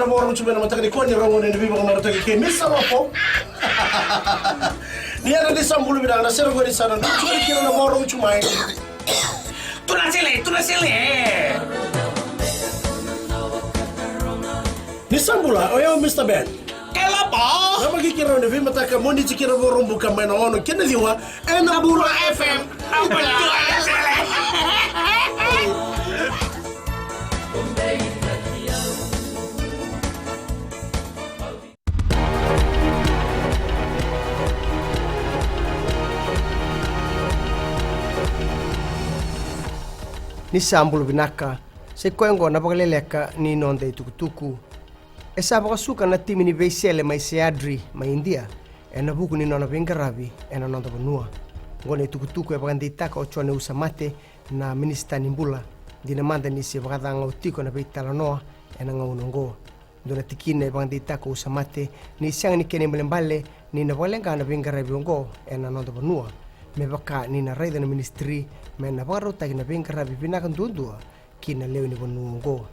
na mo ron chumena mataka ni ko ni rongo ni bibo ko mataka ke misa ropo ni ana di sambulu bidang na sero go di sana ni churi kira na mo ron chumai tu na sile ni sambula oyo Mr. Ben ela pa na magikira ni bibo mataka mo ni chikira mo ron buka mai na ono kena diwa ena bula FM apa tu ni sambulu binaka se koengo na bagaleleka ni nonde tukutuku e sabaka suka na timi ni veisele mai se adri mai India e na buku ni nona bengarabi e na nonda banua ngone tukutuku e bagandi taka o chone usamate na minista nimbula dina manda ni se bagadanga utiko na beitala noa e na ngaunongo dona tikine e bagandi taka usamate ni siang ni kene mbale ni na balenga na bengarabi ongo e na nonda banua me baka ni na raida na ministry me na barota kina bengara bibina kan dundua kina leo ni bonungo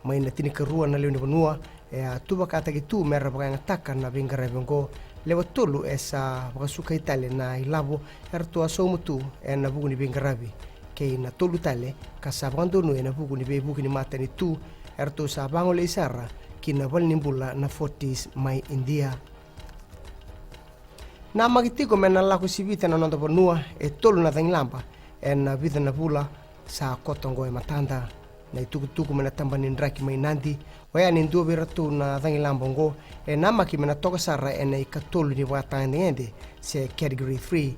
mai na tini karua na leo ni bonua e tuba kata gitu merra baka ngataka na bengara bongo lewa tolu esa baka suka Italia na ilabo erto asomutu e na buku ni bengarabi ke na tolu tale kasabandonu e na buku ni bebuku ni mata ni tu erto sa bango le isara kina bal nimbula na 40s mai India na magitiko mena lako sibita na nonda bonua e tolu na thanglamba en vida na bula sa kotongo e matanda na itukutuku mena tamba ni ndraki mai nandi waya ni nduo biratu na thanglamba ngo e namaki mena toka sara e na ikatolu ni wata ngende se category 3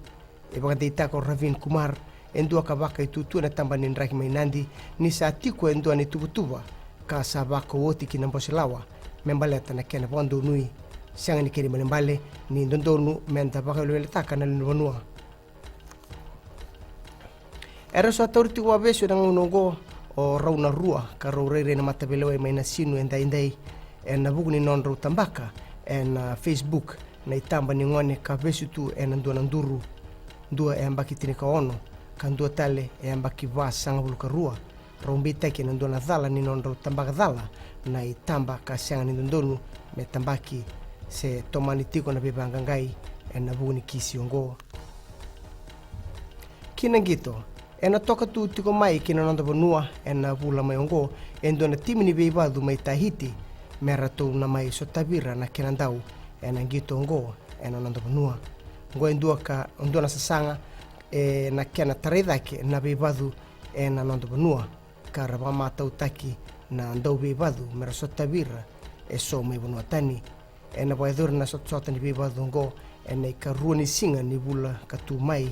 e bagante itako Ravin Kumar e ndua kabaka itutu na tamba ni ndraki mai nandi ni sa tiku e ndua ni tubutuba ka sa bako woti ki nambosilawa membaleta na kena bondo nui siang ni kiri malembale ni ndondonu menta baka lele taka na linwanua era so autority wa beso na ngongo o rauna rua ka rore na matabelewe mai na sinu endai na buku ni non ro tambaka na Facebook na itamba ni ngone ka beso tu ndona nduru dua ambaki tinika ono kan dua tale ambaki va sanga bulu ka rua rombi take na ndona dhala ni non ro tambaka dhala na itamba ka sanga ni ndonu me tambaki se tomani tiko na bebangangai na buku ni kisiongo kinangito ena toka tu tiko mai kina nonda bonua ena bula mai ongo endona timi ni beibadu mai Tahiti merato na mai sotabira na kinandau ena ngito ongo ena nonda bonua ngo endua ka ondona sasanga na kena taredake na beibadu ena nonda bonua karaba mata utaki na ndau beibadu mera sotabira so mai bonua tani ena boedur na sotsota ni beibadu ongo ena ikarua ni singa ni bula katu mai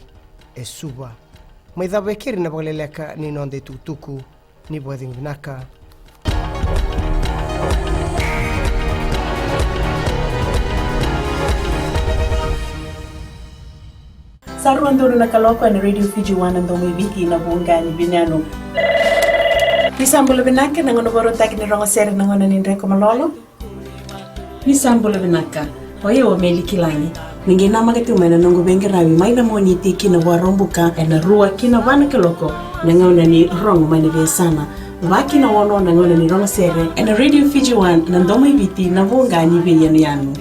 suba mai dhabe kiri na bagaleleka ni nonde tukutuku ni boeding binaka Saru andoro na kaloko na Radio Fiji 1 andong ibiki na bunga ni binano Nisambula binaka na ngono boro taki ni rongo sere na ngono ni ndreko malolo Nisambula binaka oye wa meli kilani Ningina magati umena nungu bengi rawi maina moni tiki na warombuka na rua kina wana kaloko na ngauna ni rongo maina vesana Waki na wono na ngauna ni rongo sere na Radio Fiji 1 na ndoma ibiti na bunga ni yanu